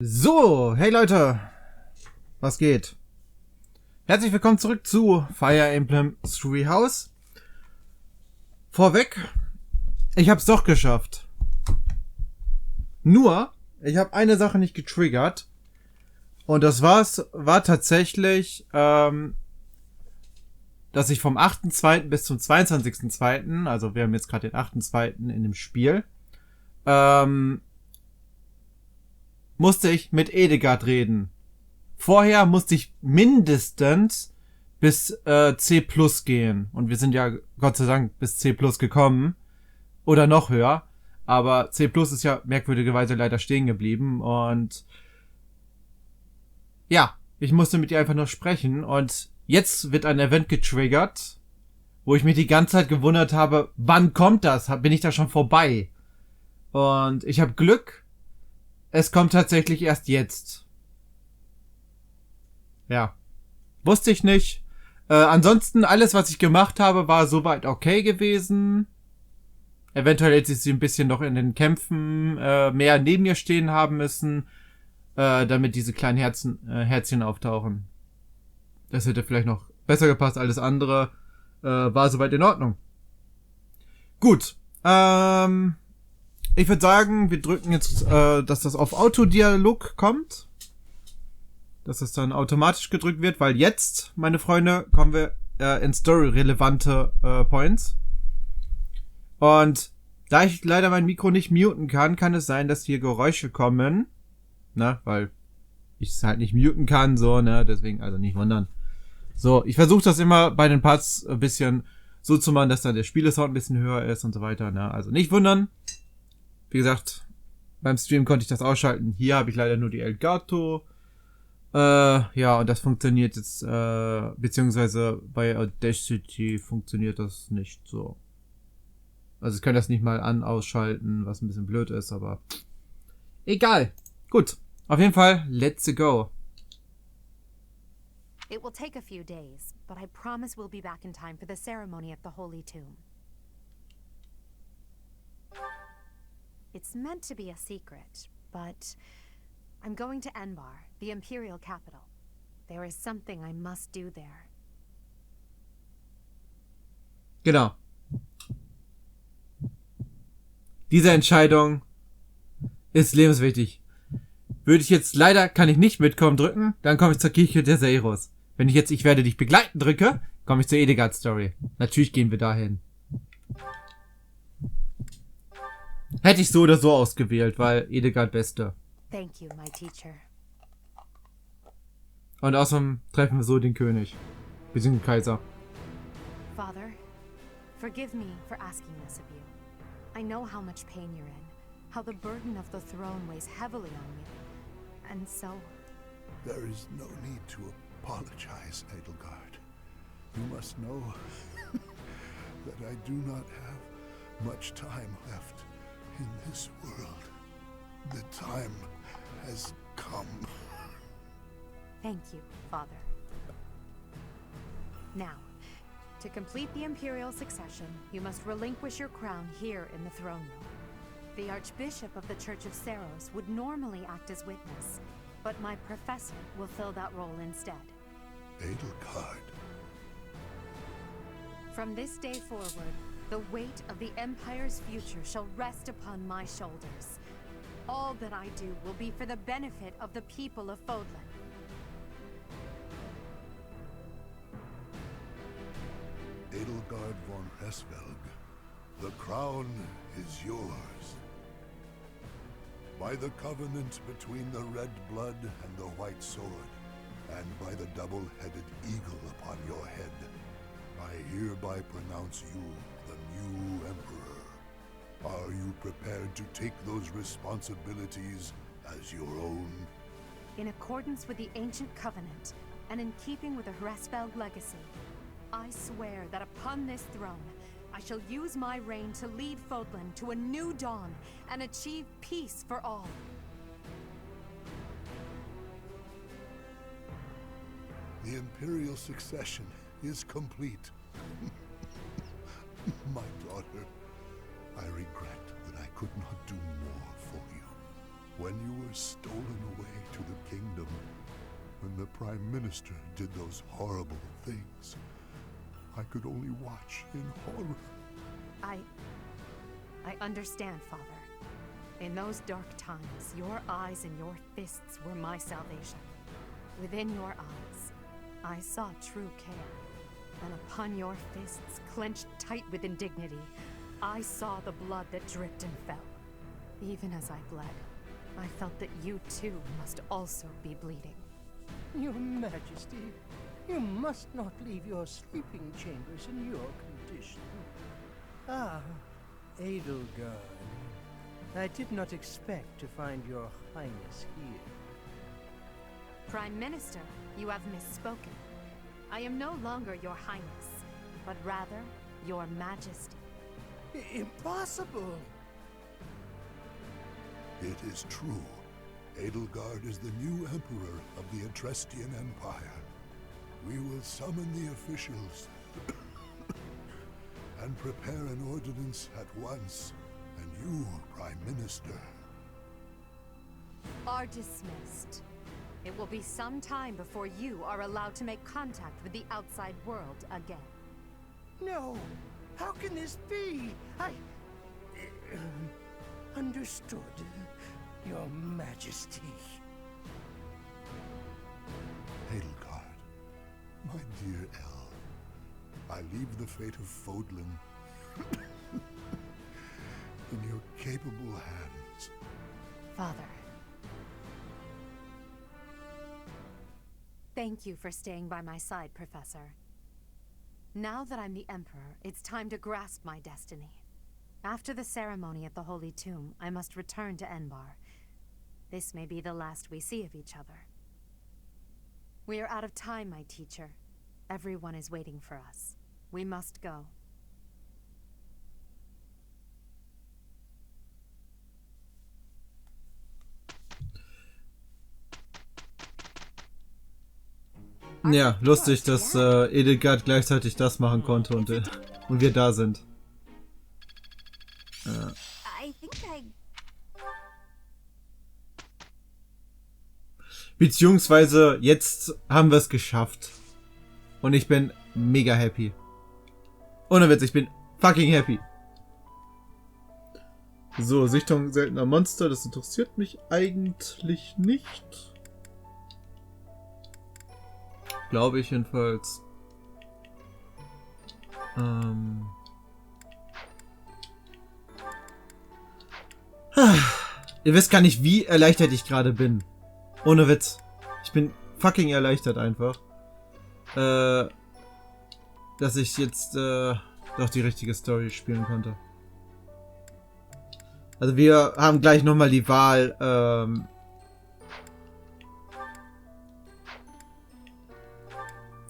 So, hey Leute, was geht? Herzlich willkommen zurück zu Fire Emblem Three House. Vorweg, ich hab's doch geschafft. Nur, ich habe eine Sache nicht getriggert. Und das war tatsächlich, dass ich vom 8.2. bis zum 22.2., also wir haben jetzt gerade den 8.2. in dem Spiel, musste ich mit Edegard reden. Vorher musste ich mindestens bis C+ gehen. Und wir sind ja Gott sei Dank bis C+ gekommen. Oder noch höher. Aber C+ ist ja merkwürdigerweise leider stehen geblieben. Und ja, ich musste mit ihr einfach noch sprechen. Und jetzt wird ein Event getriggert, wo ich mich die ganze Zeit gewundert habe, wann kommt das? Bin ich da schon vorbei? Und ich habe Glück. Es kommt tatsächlich erst jetzt. Ja. Wusste ich nicht. Ansonsten, alles, was ich gemacht habe, war soweit okay gewesen. Eventuell hätte ich sie ein bisschen noch in den Kämpfen mehr neben mir stehen haben müssen, damit diese kleinen Herzchen auftauchen. Das hätte vielleicht noch besser gepasst. Alles andere war soweit in Ordnung. Gut. Ich würde sagen, wir drücken jetzt, dass das auf Autodialog kommt. Dass das dann automatisch gedrückt wird, weil jetzt, meine Freunde, kommen wir in story-relevante Points. Und da ich leider mein Mikro nicht muten kann es sein, dass hier Geräusche kommen. Ne, weil ich es halt nicht muten kann, so, ne, deswegen also nicht wundern. So, ich versuche das immer bei den Parts ein bisschen so zu machen, dass dann der Spielesound ein bisschen höher ist und so weiter, ne, also nicht wundern. Wie gesagt, beim Stream konnte ich das ausschalten. Hier habe ich leider nur die Elgato. Ja, und das funktioniert jetzt, beziehungsweise bei Audacity funktioniert das nicht so. Also ich kann das nicht mal ausschalten, was ein bisschen blöd ist, aber egal. Gut, auf jeden Fall, let's go. It will take a few days, but I promise we'll be back in time for the ceremony at the Holy Tomb. It's meant to be a secret, but I'm going to Enbar, the Imperial capital. There is something I must do there. Genau. Diese Entscheidung ist lebenswichtig. Würde ich jetzt leider, kann ich nicht mitkommen drücken, dann komme ich zur Kirche der Seiros. Wenn ich jetzt ich werde dich begleiten drücke, komme ich zur Edegard Story. Natürlich gehen wir dahin. Hätte ich so oder so ausgewählt, weil Edegard Beste. Thank you, my teacher. Und außerdem treffen wir so den König. Wir sind den Kaiser. Father, forgive me for asking this of you. I know how much pain you're in, how the burden of the throne weighs heavily on you. And so... There is no need to apologize, Edelgard. You must know that I do not have much time left in this world. The time has come. Thank you, Father. Now, to complete the Imperial succession, you must relinquish your crown here in the throne room. The Archbishop of the Church of Seiros would normally act as witness, but my professor will fill that role instead. Edelgard. From this day forward, the weight of the Empire's future shall rest upon my shoulders. All that I do will be for the benefit of the people of Fodlan. Edelgard von Hesvelg, the crown is yours. By the covenant between the red blood and the white sword, and by the double-headed eagle upon your head, I hereby pronounce you the new emperor. Are you prepared to take those responsibilities as your own? In accordance with the ancient covenant, and in keeping with the Hresvelg legacy, I swear that upon this throne, I shall use my reign to lead Fodlan to a new dawn and achieve peace for all. The Imperial succession is complete. My daughter, I regret that I could not do more for you. When you were stolen away, Prime Minister did those horrible things, I could only watch in horror. I understand, Father. In those dark times, your eyes and your fists were my salvation. Within your eyes, I saw true care. And upon your fists, clenched tight with indignity, I saw the blood that dripped and fell. Even as I bled, I felt that you too must also be bleeding. Your Majesty, you must not leave your sleeping chambers in your condition. Ah, Edelgard. I did not expect to find your Highness here. Prime Minister, you have misspoken. I am no longer your Highness, but rather your Majesty. Impossible! It is true. Edelgard is the new emperor of the Etrestian Empire. We will summon the officials and prepare an ordinance at once. And you, Prime Minister, are dismissed. It will be some time before you are allowed to make contact with the outside world again. No! How can this be? Understood, Your Majesty. Edelgard, my dear El, I leave the fate of Fodlan in your capable hands. Father. Thank you for staying by my side, Professor. Now that I'm the Emperor, it's time to grasp my destiny. After the ceremony at the Holy Tomb, I must return to Enbar. This may be the last we see of each other. We are out of time, my teacher. Everyone is waiting for us. We must go. Ja, lustig, dass Edelgard gleichzeitig das machen konnte und wir da sind. Beziehungsweise jetzt haben wir es geschafft. Und ich bin mega happy. Ohne Witz, ich bin fucking happy. So, Sichtung seltener Monster, das interessiert mich eigentlich nicht. Glaube ich jedenfalls. Ihr wisst gar nicht, wie erleichtert ich gerade bin. Ohne Witz. Ich bin fucking erleichtert einfach. Dass ich jetzt doch die richtige Story spielen konnte. Also wir haben gleich nochmal die Wahl,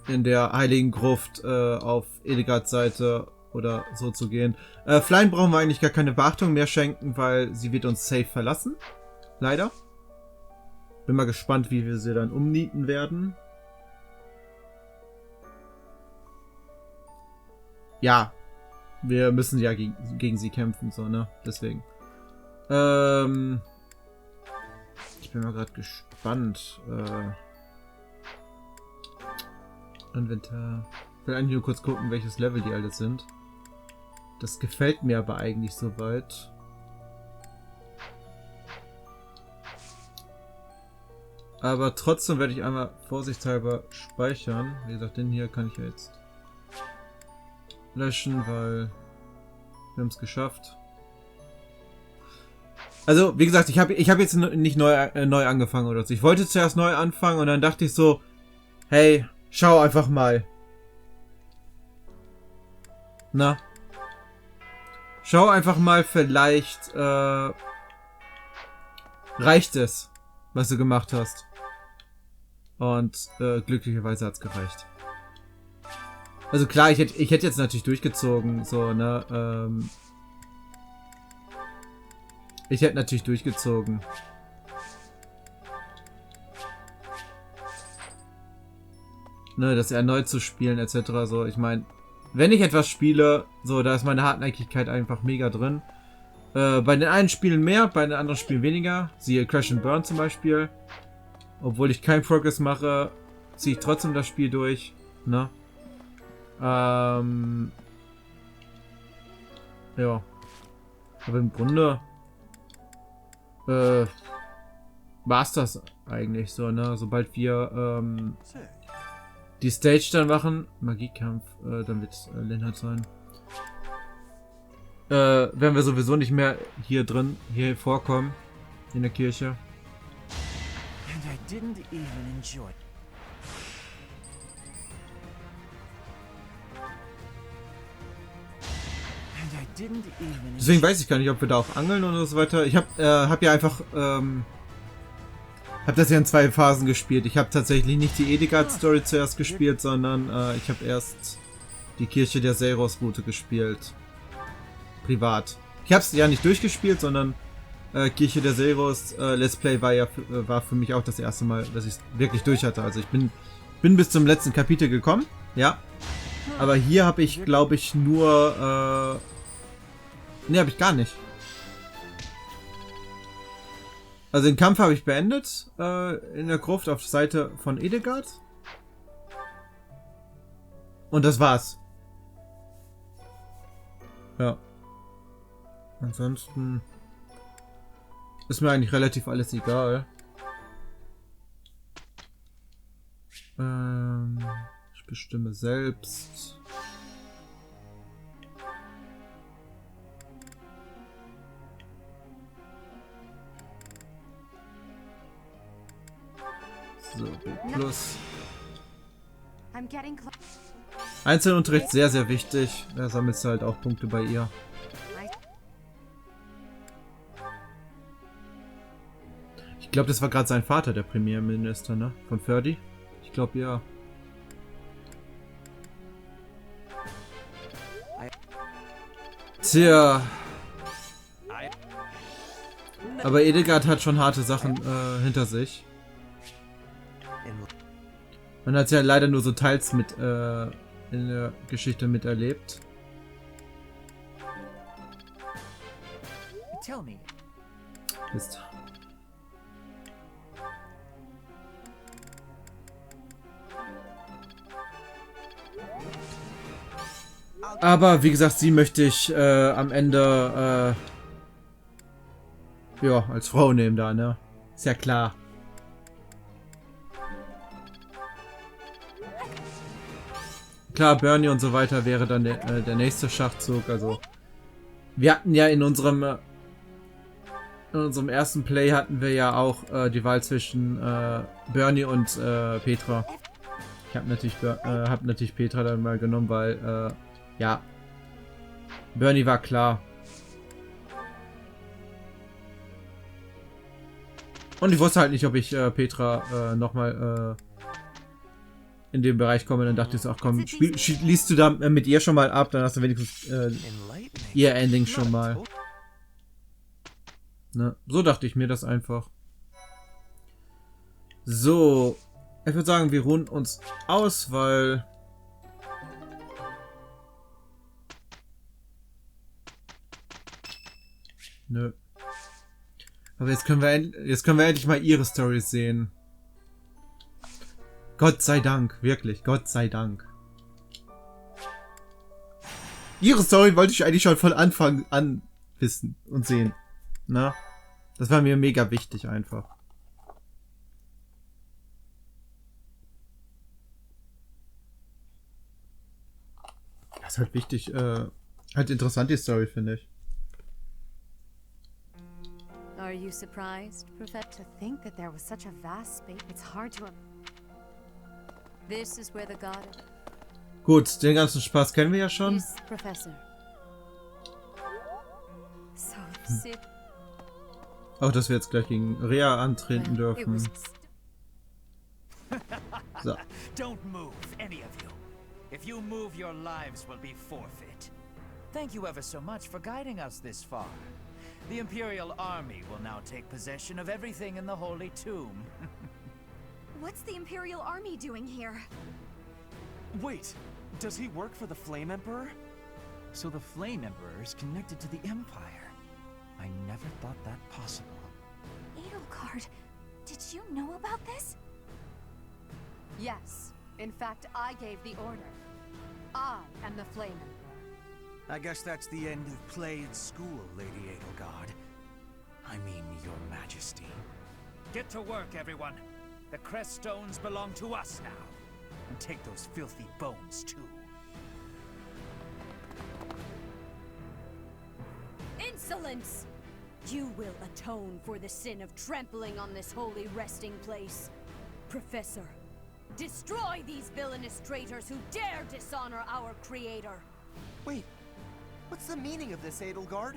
in der Heiligen Gruft auf Edelgards Seite oder so zu gehen. Flynn brauchen wir eigentlich gar keine Beachtung mehr schenken, weil sie wird uns safe verlassen. Leider. Bin mal gespannt, wie wir sie dann umnieten werden. Ja. Wir müssen ja gegen sie kämpfen, so, ne? Deswegen. Ich bin mal gerade gespannt. Inventar. Ich will eigentlich nur kurz gucken, welches Level die alle sind. Das gefällt mir aber eigentlich soweit. Aber trotzdem werde ich einmal vorsichtshalber speichern. Wie gesagt, den hier kann ich ja jetzt löschen, weil wir haben es geschafft. Also, wie gesagt, ich hab jetzt nicht neu angefangen oder so. Ich wollte zuerst neu anfangen und dann dachte ich so, hey, schau einfach mal. Na? Schau einfach mal, vielleicht reicht es, was du gemacht hast. Und glücklicherweise hat's gereicht. Also klar, ich hätte jetzt natürlich durchgezogen, so, ne? Ich hätte natürlich durchgezogen. Ne, das erneut zu spielen, etc. So, ich meine, wenn ich etwas spiele, so, da ist meine Hartnäckigkeit einfach mega drin. Bei den einen Spielen mehr, bei den anderen Spielen weniger. Siehe Crash and Burn zum Beispiel. Obwohl ich keinen Progress mache, ziehe ich trotzdem das Spiel durch. Ne? Ja. Aber im Grunde war's das eigentlich so, ne? Sobald wir die Stage dann machen, Magiekampf, dann wird Lennart sein. Werden wir sowieso nicht mehr hier vorkommen, in der Kirche. And I didn't even enjoy. Deswegen weiß ich gar nicht, ob wir da auch angeln oder so weiter. Ich hab ja einfach, hab das ja in 2 Phasen gespielt. Ich habe tatsächlich nicht die Edegard-Story zuerst gespielt, sondern ich habe erst die Kirche der Seiros-Route gespielt. Privat. Ich habe es ja nicht durchgespielt, sondern Kirche der Seiros Let's Play war für mich auch das erste Mal, dass ich es wirklich durch hatte. Also ich bin bis zum letzten Kapitel gekommen, ja. Aber hier habe ich, glaube ich, nur... Ne, habe ich gar nicht. Also den Kampf habe ich beendet in der Gruft auf der Seite von Edegard. Und das war's. Ja. Ansonsten ist mir eigentlich relativ alles egal. Ich bestimme selbst. So, B+. Einzelunterricht sehr, sehr wichtig. Da sammelst du halt auch Punkte bei ihr. Ich glaube, das war gerade sein Vater, der Premierminister, ne? Von Ferdi. Ich glaube, ja. Tja. Aber Edegard hat schon harte Sachen hinter sich. Man hat es ja leider nur so teils mit in der Geschichte miterlebt. Mist. Aber wie gesagt, sie möchte ich am Ende ja, als Frau nehmen da, ne? Ist ja klar. Klar, Bernie und so weiter wäre dann der nächste Schachzug. Also wir hatten ja in unserem ersten Play hatten wir ja auch die Wahl zwischen Bernie und Petra. Ich habe natürlich Petra dann mal genommen, weil ja, Bernie war klar. Und ich wusste halt nicht, ob ich Petra nochmal in den Bereich komme. Dann dachte ich so, ach komm, liest du da mit ihr schon mal ab, dann hast du wenigstens ihr Ending schon mal. Ne? So dachte ich mir das einfach. So, ich würde sagen, wir ruhen uns aus, weil... Nö. Aber jetzt können wir endlich mal ihre Storys sehen. Gott sei Dank, wirklich, Gott sei Dank. Ihre Story wollte ich eigentlich schon von Anfang an wissen und sehen. Na? Das war mir mega wichtig einfach. Das ist halt wichtig, halt interessant die Story, finde ich. Are you surprised, Professor? To think that there was such a vast space, it's hard to... This is where the god... Gut, den ganzen Spaß kennen wir ja schon. Yes, Professor. So, Auch, dass wir jetzt gleich gegen Rea antreten dürfen. So. Don't move, any of you. If you move, your lives will be forfeit. Thank you ever so much for guiding us this far. The Imperial Army will now take possession of everything in the Holy Tomb. What's the Imperial Army doing here? Wait, does he work for the Flame Emperor? So the Flame Emperor is connected to the Empire. I never thought that possible. Edelgard, did you know about this? Yes. In fact, I gave the order. I am the Flame Emperor. I guess that's the end of play at school, Lady Edelgard. I mean, Your Majesty. Get to work, everyone. The crest stones belong to us now. And take those filthy bones, too. Insolence! You will atone for the sin of trampling on this holy resting place. Professor, destroy these villainous traitors who dare dishonor our creator. Wait, what's the meaning of this, Edelgard?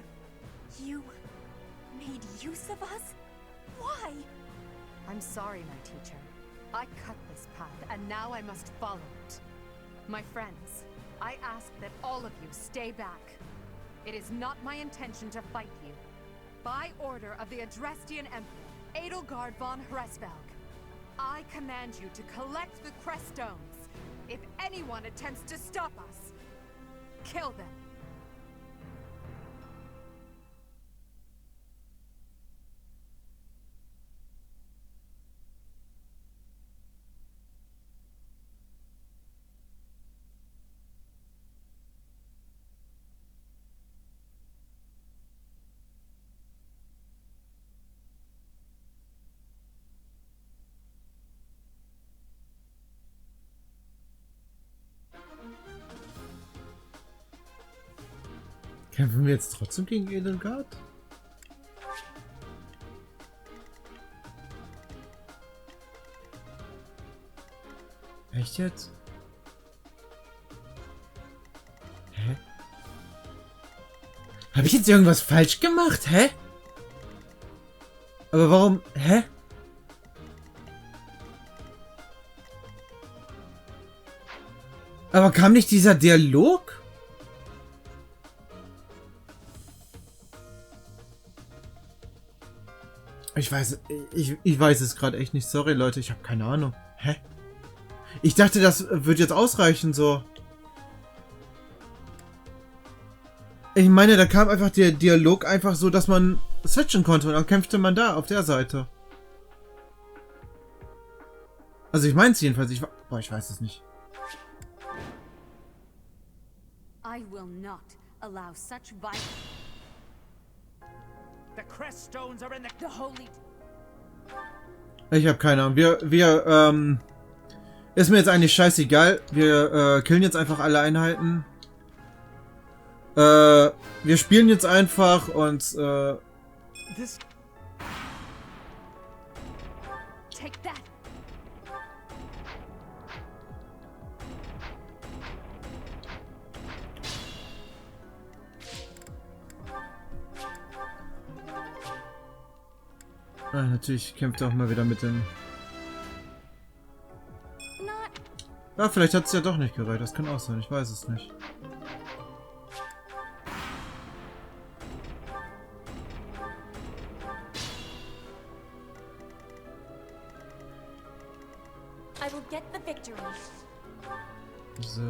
You made use of us? Why? I'm sorry, my teacher. I cut this path, and now I must follow it. My friends, I ask that all of you stay back. It is not my intention to fight you. By order of the Adrestian Emperor, Edelgard von Hresvelg, I command you to collect the crest stones. If anyone attempts to stop us, kill them. Kämpfen wir jetzt trotzdem gegen Edelgard? Echt jetzt? Hä? Habe ich jetzt irgendwas falsch gemacht? Hä? Aber warum? Hä? Aber kam nicht dieser Dialog? Ich weiß es gerade echt nicht. Sorry, Leute, ich habe keine Ahnung. Hä? Ich dachte, das wird jetzt ausreichen, so. Ich meine, da kam einfach der Dialog einfach so, dass man switchen konnte und dann kämpfte man da, auf der Seite. Also ich meine es jedenfalls. Ich weiß es nicht. I will not allow such violence. The crest stones are in the holy... Ich habe keine Ahnung. Ist mir jetzt eigentlich scheißegal. Wir killen jetzt einfach alle Einheiten. Wir spielen jetzt einfach und Take that. natürlich kämpft er auch mal wieder mit dem... Ja, vielleicht hat es ja doch nicht gereicht. Das kann auch sein. Ich weiß es nicht. I will get the victory. So.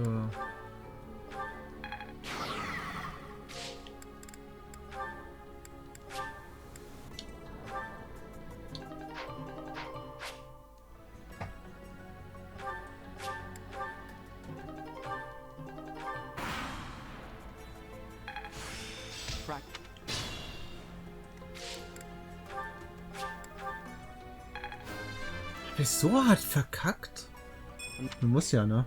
Hab ich so hart verkackt? Du musst ja, ne?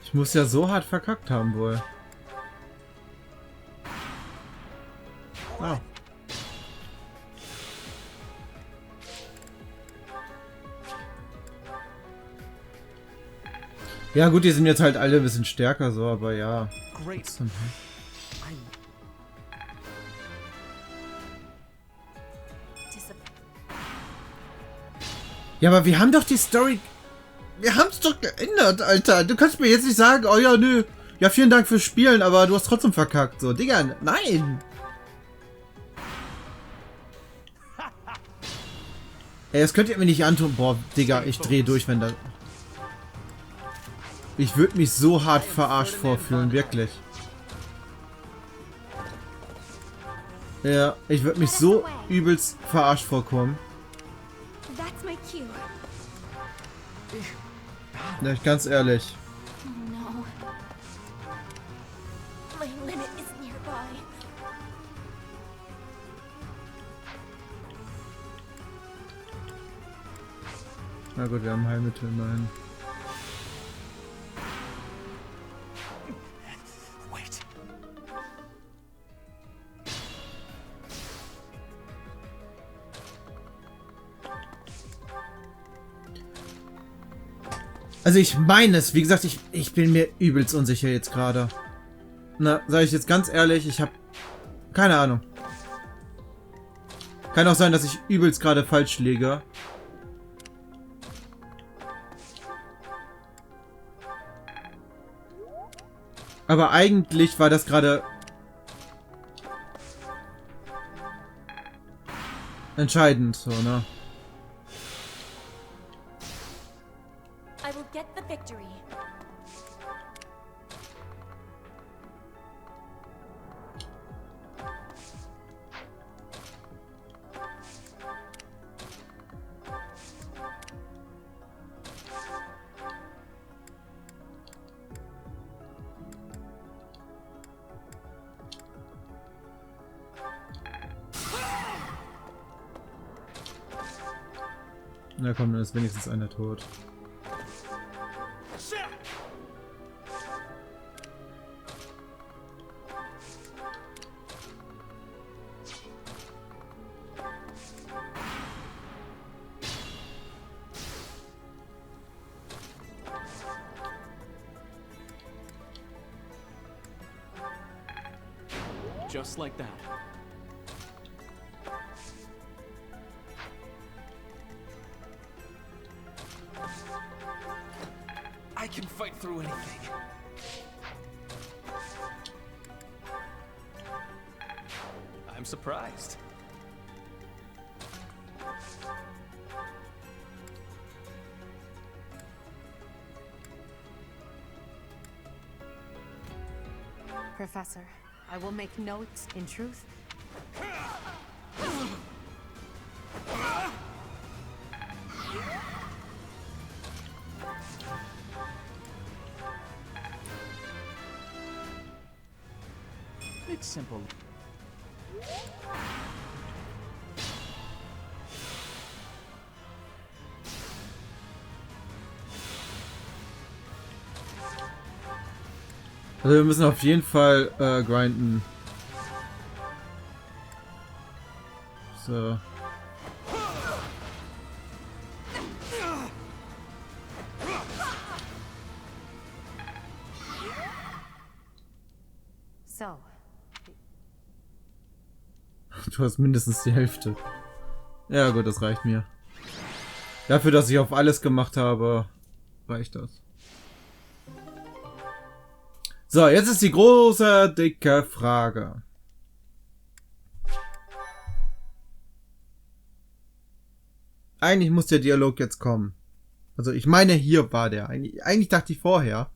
Ich muss ja so hart verkackt haben wohl. Ah. Ja gut, die sind jetzt halt alle ein bisschen stärker so, aber ja. Trotzdem. Ja, aber wir haben doch die Story... Wir haben es doch geändert, Alter. Du kannst mir jetzt nicht sagen, oh ja, nö. Ja, vielen Dank fürs Spielen, aber du hast trotzdem verkackt. So, Digga, nein. Ey, das könnt ihr mir nicht antun. Boah, Digga, ich drehe durch, wenn da... Ich würde mich so hart verarscht vorfühlen, wirklich. Ja, ich würde mich so übelst verarscht vorkommen. That's my cue. Ja, ganz ehrlich. Oh no. My limit is nearby. Na gut, wir haben Heilmittel immerhin. Wait. Also ich meine es, wie gesagt, ich bin mir übelst unsicher jetzt gerade. Na, sage ich jetzt ganz ehrlich, ich habe keine Ahnung. Kann auch sein, dass ich übelst gerade falsch liege. Aber eigentlich war das gerade entscheidend, so, ne? I will get the victory. Na komm, dann ist wenigstens einer tot. Just like that. I can fight through anything. I'm surprised. Professor, I will make notes in truth. It's simple. Also wir müssen auf jeden Fall grinden. So. So, Du hast mindestens die Hälfte. Ja gut, das reicht mir. Dafür, dass ich auf alles gemacht habe, reicht das. So, jetzt ist die große, dicke Frage. Eigentlich muss der Dialog jetzt kommen. Also ich meine, hier war der. Eigentlich dachte ich vorher.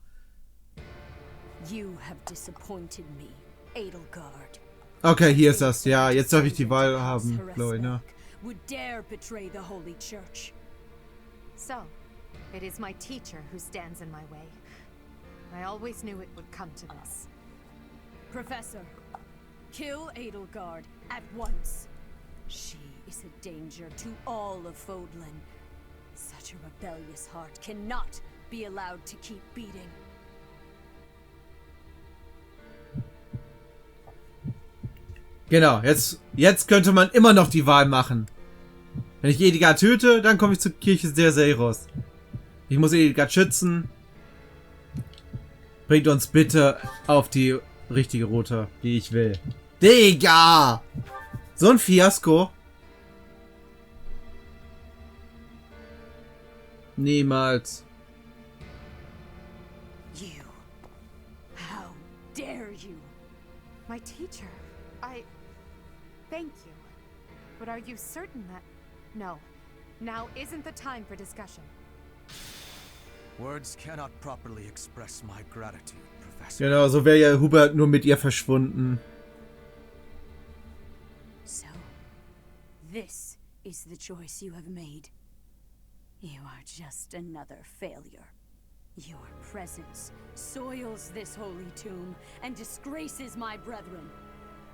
You have disappointed me, Edelgard. Okay, hier ist das. Ja, jetzt darf ich die Wahl haben, glaube ich, ne? Would dare betray the Holy Church. so, it is my teacher who stands in my way. I always knew it would come to this. Professor, kill Edelgard at once. She is a danger to all of Fodlan. Such a rebellious heart cannot be allowed to keep beating. Genau, jetzt könnte man immer noch die Wahl machen. Wenn ich Edelgard töte, dann komme ich zur Kirche der Seiros. Ich muss Edelgard schützen. Bringt uns bitte auf die richtige Route, die ich will. Digga! So ein Fiasko. Niemals. You. How dare you? My teacher, thank you. But are you certain that... No, now isn't the time for discussion. Words cannot properly express my gratitude, Professor. Genau, so wäre ja Hubert nur mit ihr verschwunden. So, this is the choice you have made. You are just another failure. Your presence soils this holy tomb and disgraces my brethren.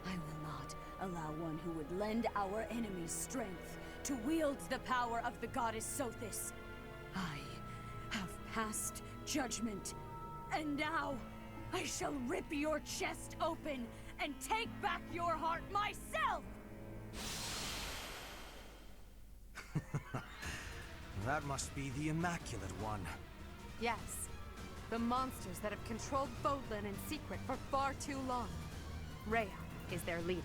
I will not allow one who would lend our enemies strength to wield the power of the goddess Sothis. I have passed judgment, and now I shall rip your chest open and take back your heart myself! That must be the Immaculate One. Yes. The monsters that have controlled Fodlan in secret for far too long. Rhea is their leader.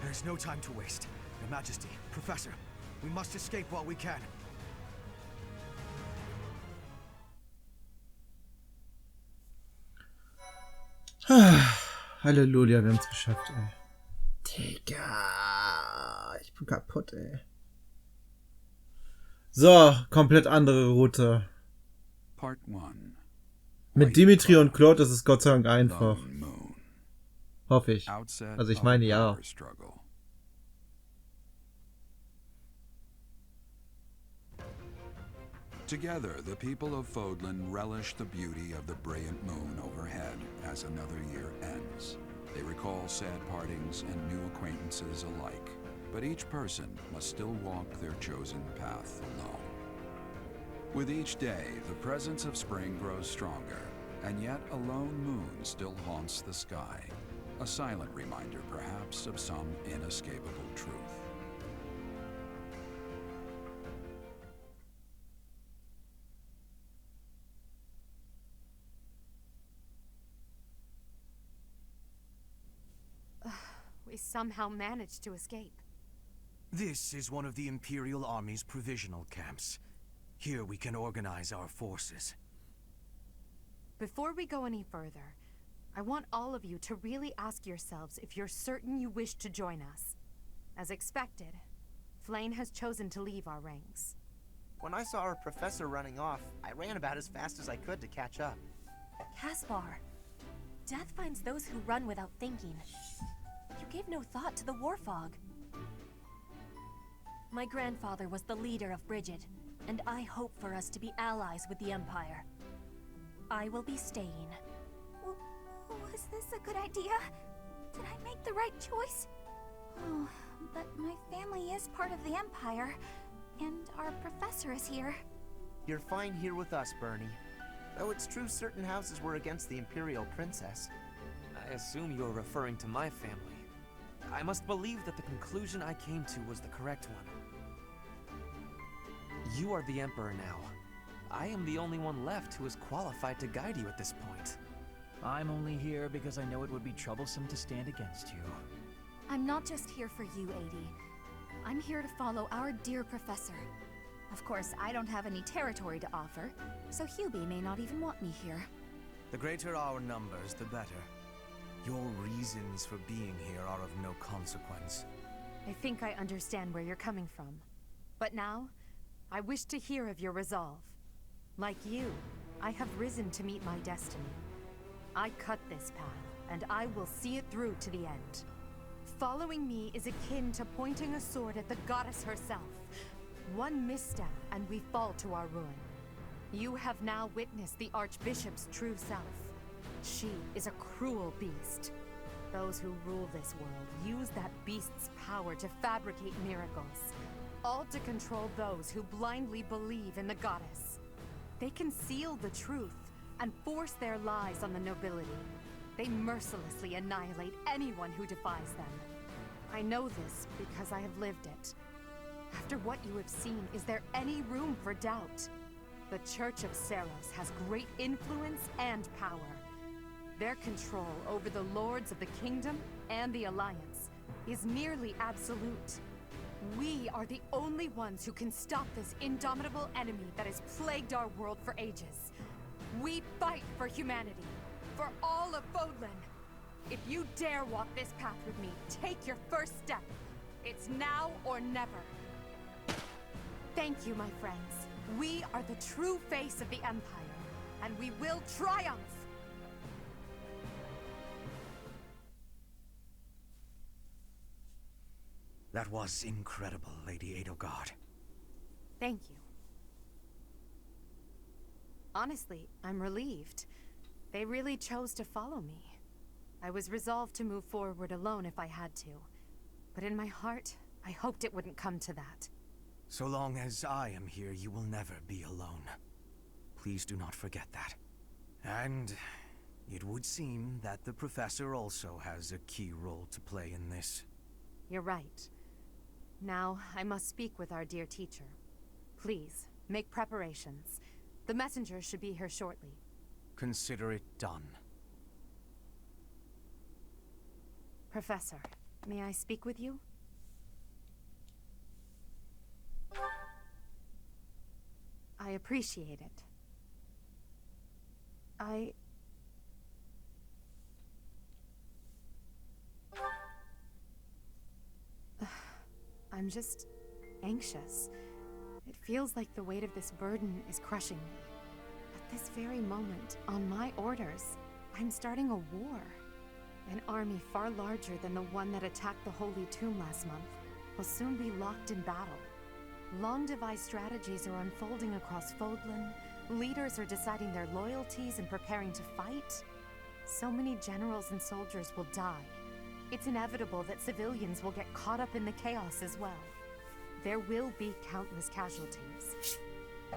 There's no time to waste. Your Majesty, Professor, we must escape while we can. Halleluja, wir haben's geschafft, ey. Digga, ich bin kaputt, ey. So, komplett andere Route. Part 1. Mit Dimitri und Claude ist es Gott sei Dank einfach. Hoffe ich. Also ich meine ja. Together, the people of Fodlan relish the beauty of the brilliant moon overhead as another year ends. They recall sad partings and new acquaintances alike, but each person must still walk their chosen path alone. With each day, the presence of spring grows stronger, and yet a lone moon still haunts the sky, a silent reminder perhaps of some inescapable truth. We somehow managed to escape. This is one of the Imperial Army's provisional camps. Here we can organize our forces. Before we go any further, I want all of you to really ask yourselves if you're certain you wish to join us. As expected, Flayn has chosen to leave our ranks. When I saw our professor running off, I ran about as fast as I could to catch up. Caspar, death finds those who run without thinking. You gave no thought to the war fog. My grandfather was the leader of Bridget, and I hope for us to be allies with the Empire. I will be staying. Was this a good idea? Did I make the right choice? Oh, but my family is part of the Empire, and our professor is here. You're fine here with us, Bernie. Though it's true certain houses were against the Imperial Princess. I assume you're referring to my family. I must believe that the conclusion I came to was the correct one. You are the Emperor now. I am the only one left who is qualified to guide you at this point. I'm only here because I know it would be troublesome to stand against you. I'm not just here for you, Adi. I'm here to follow our dear professor. Of course, I don't have any territory to offer, so Hubie may not even want me here. The greater our numbers, the better. Your reasons for being here are of no consequence. I think I understand where you're coming from. But now, I wish to hear of your resolve. Like you, I have risen to meet my destiny. I cut this path, and I will see it through to the end. Following me is akin to pointing a sword at the goddess herself. One misstep, and we fall to our ruin. You have now witnessed the Archbishop's true self. She is a cruel beast. Those who rule this world use that beast's power to fabricate miracles, all to control those who blindly believe in the goddess. They conceal the truth and force their lies on the nobility. They mercilessly annihilate anyone who defies them. I know this because I have lived it. After what you have seen, is there any room for doubt? The Church of Seiros has great influence and power. Their control over the lords of the kingdom and the Alliance is nearly absolute. We are the only ones who can stop this indomitable enemy that has plagued our world for ages. We fight for humanity, for all of Fodlan. If you dare walk this path with me, take your first step. It's now or never. Thank you, my friends. We are the true face of the Empire, and we will triumph! That was incredible, Lady Edelgard. Thank you. Honestly, I'm relieved. They really chose to follow me. I was resolved to move forward alone if I had to. But in my heart, I hoped it wouldn't come to that. So long as I am here, you will never be alone. Please do not forget that. And it would seem that the professor also has a key role to play in this. You're right. Now, I must speak with our dear teacher. Please, make preparations. The messenger should be here shortly. Consider it done. Professor, may I speak with you? I appreciate it. I'm just anxious. It feels like the weight of this burden is crushing me. At this very moment, on my orders, I'm starting a war. An army far larger than the one that attacked the Holy Tomb last month will soon be locked in battle. Long-devised strategies are unfolding across Fodlan. Leaders are deciding their loyalties and preparing to fight. So many generals and soldiers will die. It's inevitable that civilians will get caught up in the chaos as well. There will be countless casualties.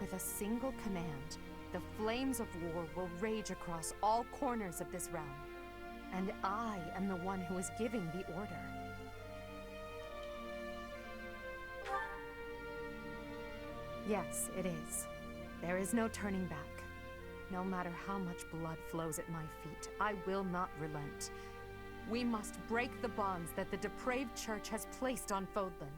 With a single command, the flames of war will rage across all corners of this realm. And I am the one who is giving the order. Yes, it is. There is no turning back. No matter how much blood flows at my feet, I will not relent. We must break the bonds that the depraved church has placed on Fodlan.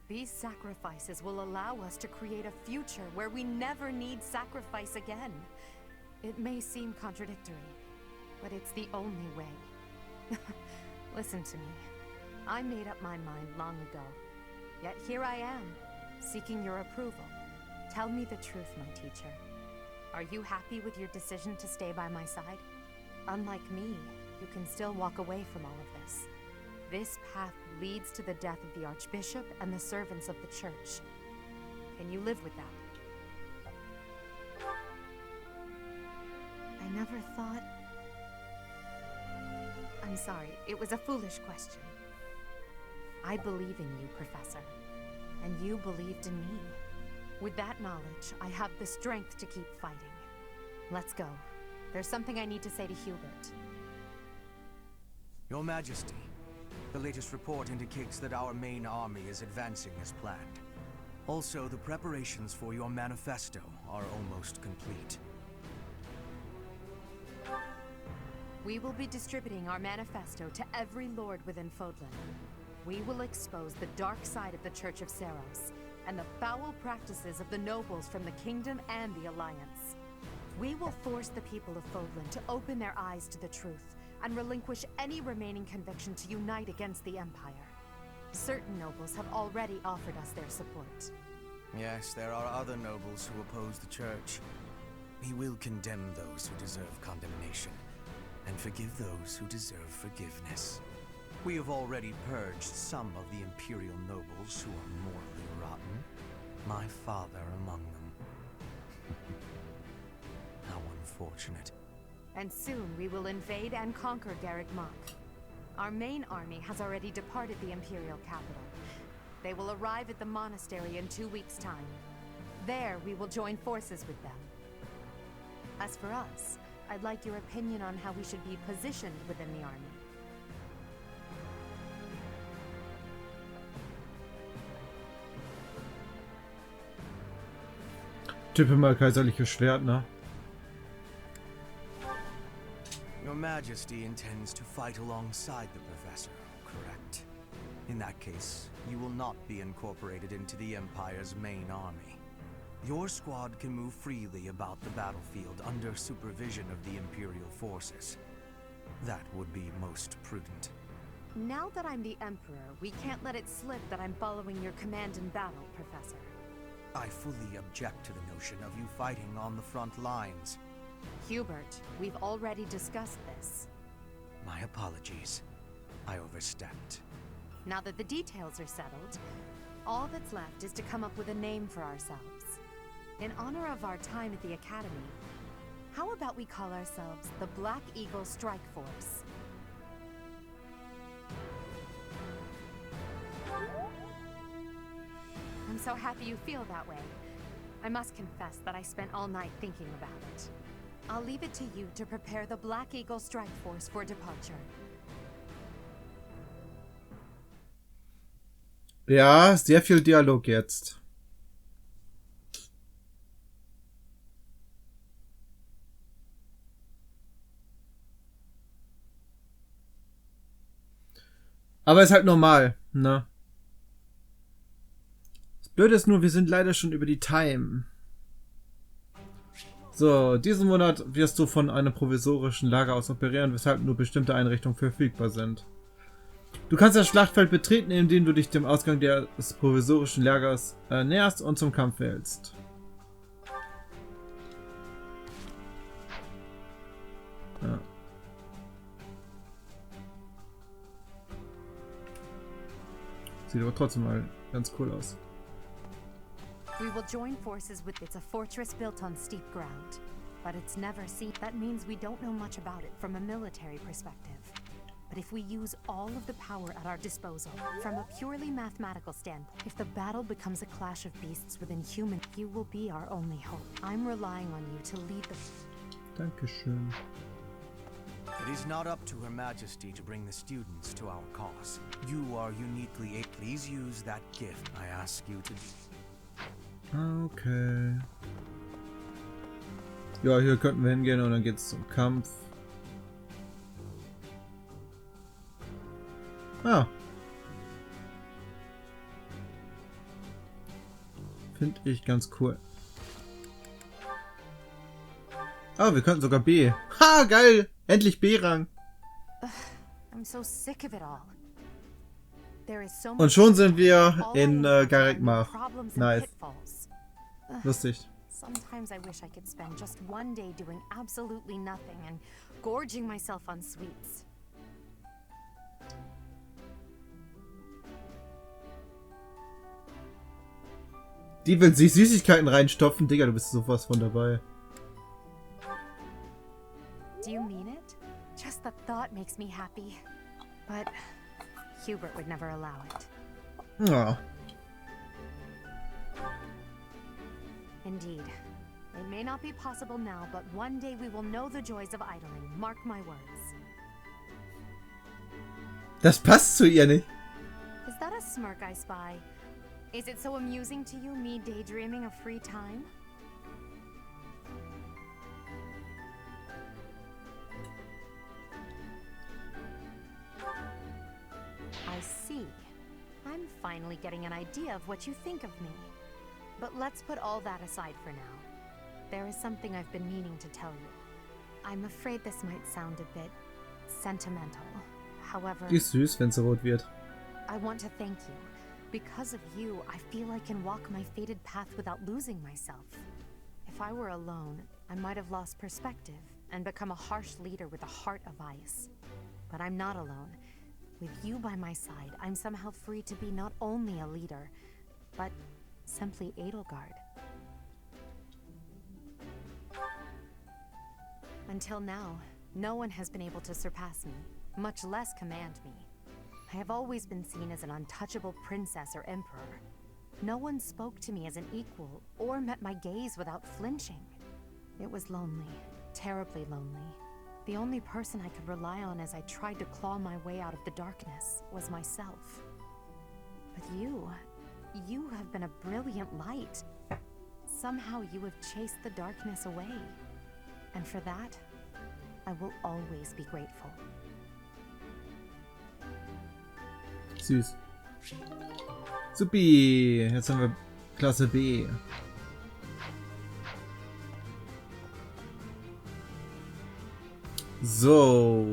These sacrifices will allow us to create a future where we never need sacrifice again. It may seem contradictory, but it's the only way. Listen to me. I made up my mind long ago. Yet here I am, seeking your approval. Tell me the truth, my teacher. Are you happy with your decision to stay by my side? Unlike me, you can still walk away from all of this. This path leads to the death of the Archbishop and the servants of the Church. Can you live with that? I never thought... I'm sorry, it was a foolish question. I believe in you, Professor. And you believed in me. With that knowledge, I have the strength to keep fighting. Let's go. There's something I need to say to Hubert. Your Majesty, the latest report indicates that our main army is advancing as planned. Also, the preparations for your manifesto are almost complete. We will be distributing our manifesto to every lord within Fodlan. We will expose the dark side of the Church of Seiros, and the foul practices of the nobles from the Kingdom and the Alliance. We will force the people of Fodlan to open their eyes to the truth, and relinquish any remaining conviction to unite against the Empire. Certain nobles have already offered us their support. Yes, there are other nobles who oppose the Church. We will condemn those who deserve condemnation, and forgive those who deserve forgiveness. We have already purged some of the Imperial nobles who are morally rotten. My father among them. How unfortunate. And soon we will invade and conquer Garreg Mach. Our main army has already departed the Imperial capital. They will arrive at the monastery in 2 weeks' time. There we will join forces with them. As for us, I'd like your opinion on how we should be positioned within the army. Tippe mal kaiserliches Schwert, ne? Your Majesty intends to fight alongside the Professor, correct? In that case, you will not be incorporated into the Empire's main army. Your squad can move freely about the battlefield under supervision of the Imperial forces. That would be most prudent. Now that I'm the Emperor, we can't let it slip that I'm following your command in battle, Professor. I fully object to the notion of you fighting on the front lines. Hubert, we've already discussed this. My apologies. I overstepped. Now that the details are settled, all that's left is to come up with a name for ourselves. In honor of our time at the Academy, how about we call ourselves the Black Eagle Strike Force? I'm so happy you feel that way. I must confess that I spent all night thinking about it. I'll leave it to you to prepare the Black Eagle Strike Force for departure. Ja, sehr viel Dialog jetzt. Aber ist halt normal, ne? Das Blöde ist nur, wir sind leider schon über die Time. So, diesen Monat wirst du von einem provisorischen Lager aus operieren, weshalb nur bestimmte Einrichtungen verfügbar sind. Du kannst das Schlachtfeld betreten, indem du dich dem Ausgang des provisorischen Lagers näherst und zum Kampf wählst. Ja. Sieht aber trotzdem mal ganz cool aus. We will join forces with it's a fortress built on steep ground, but it's never seen. That means we don't know much about it from a military perspective. But if we use all of the power at our disposal, from a purely mathematical standpoint, if the battle becomes a clash of beasts within human, you will be our only hope. I'm relying on you to lead the... Dankeschön. It is not up to Her Majesty to bring the students to our cause. You are uniquely able. Please use that gift I ask you to do. Okay. Ja, hier könnten wir hingehen und dann geht's zum Kampf. Ah. Finde ich ganz cool. Ah, wir könnten sogar B. Ha, geil! Endlich B-Rang. I'm so sick of it all. There is so Und schon sind wir in Garrigmach. Nice. Lustig. Sometimes I wish I could spend just one day doing absolutely nothing and gorging myself on sweets. Die will sich Süßigkeiten reinstopfen. Digga, du bist sowas von dabei. Do you mean it? Just the thought makes me happy. But Hubert would never allow it. Ja. Indeed. It may not be possible now, but one day we will know the joys of idling. Mark my words. Das passt zu ihr nicht. Is that a smirk I spy? Is it so amusing to you, me daydreaming of free time? I see. I'm finally getting an idea of what you think of me. But let's put all that aside for now. There is something I've been meaning to tell you. I'm afraid this might sound a bit sentimental. However, Die ist süß, wenn sie rot wird. I want to thank you. Because of you, I feel I can walk my fated path without losing myself. If I were alone, I might have lost perspective and become a harsh leader with a heart of ice. But I'm not alone. With you by my side, I'm somehow free to be not only a leader, but simply Edelgard. Until now, no one has been able to surpass me, much less command me. I have always been seen as an untouchable princess or emperor. No one spoke to me as an equal or met my gaze without flinching. It was lonely, terribly lonely. The only person I could rely on as I tried to claw my way out of the darkness was myself. But you have been a brilliant light. Somehow you have chased the darkness away. And for that, I will always be grateful. Süß. Supi. Jetzt haben wir Klasse B. So.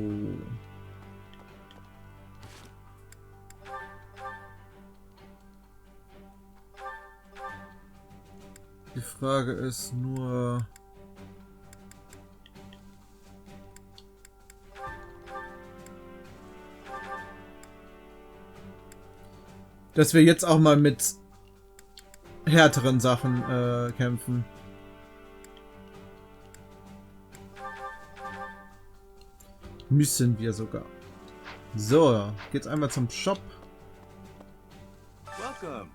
Die Frage ist nur... dass wir jetzt auch mal mit härteren Sachen kämpfen. Müssen wir sogar. So, geht's einmal zum Shop. Welcome.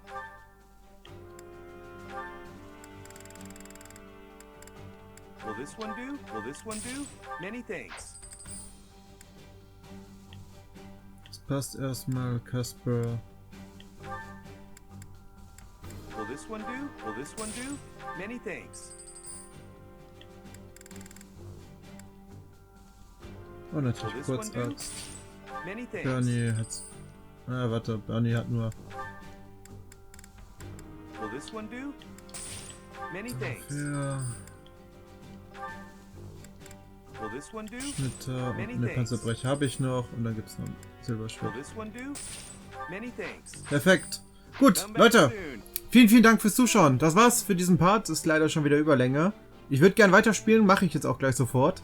Will this one do? Will this one do? Many thanks. Das passt erstmal, Kasper. Will this one do? Will this one do? Many thanks. Oh, natürlich Kurzarzt. Many thanks. Bernie hat's. Ah, warte, Bernie hat nur. Will this one do? Many thanks. Ja. Will this one do? Schnitter und eine Panzerbrecher habe ich noch. Und dann gibt es noch ein Silberschwert. Will this one do? Many thanks. Perfekt. Gut, Leute. Vielen, vielen Dank fürs Zuschauen. Das war's für diesen Part. Ist leider schon wieder Überlänge. Ich würde gern weiterspielen. Mache ich jetzt auch gleich sofort.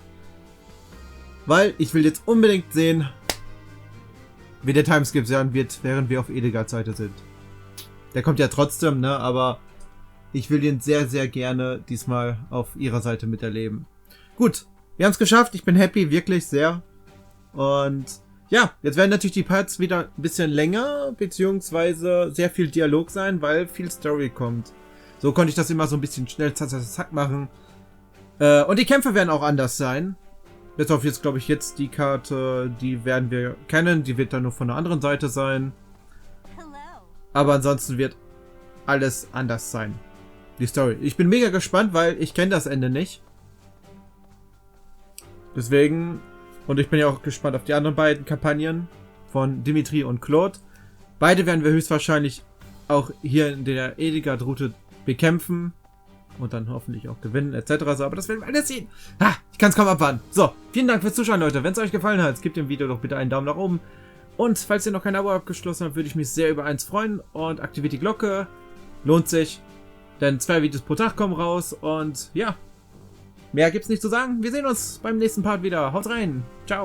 Weil ich will jetzt unbedingt sehen, wie der Timeskip sein wird, während wir auf Edelgards Seite sind. Der kommt ja trotzdem, ne? Aber ich will den sehr, sehr gerne diesmal auf ihrer Seite miterleben. Gut, wir haben es geschafft. Ich bin happy, wirklich sehr. Und ja, jetzt werden natürlich die Parts wieder ein bisschen länger, beziehungsweise sehr viel Dialog sein, weil viel Story kommt. So konnte ich das immer so ein bisschen schnell zack machen. Und die Kämpfe werden auch anders sein. Bis auf jetzt, glaube ich, jetzt die Karte, die werden wir kennen. Die wird dann nur von der anderen Seite sein. Aber ansonsten wird alles anders sein. Die Story. Ich bin mega gespannt, weil ich kenne das Ende nicht. Deswegen, und ich bin ja auch gespannt auf die anderen beiden Kampagnen von Dimitri und Claude. Beide werden wir höchstwahrscheinlich auch hier in der Edelgard-Route bekämpfen. Und dann hoffentlich auch gewinnen, etc. So, aber das werden wir alles sehen. Ha, ich kann es kaum abwarten. So, vielen Dank fürs Zuschauen, Leute. Wenn es euch gefallen hat, gebt dem Video doch bitte einen Daumen nach oben. Und falls ihr noch kein Abo abgeschlossen habt, würde ich mich sehr über eins freuen. Und aktiviert die Glocke. Lohnt sich. Denn 2 Videos pro Tag kommen raus. Und ja, mehr gibt's nicht zu sagen. Wir sehen uns beim nächsten Part wieder. Haut rein. Ciao.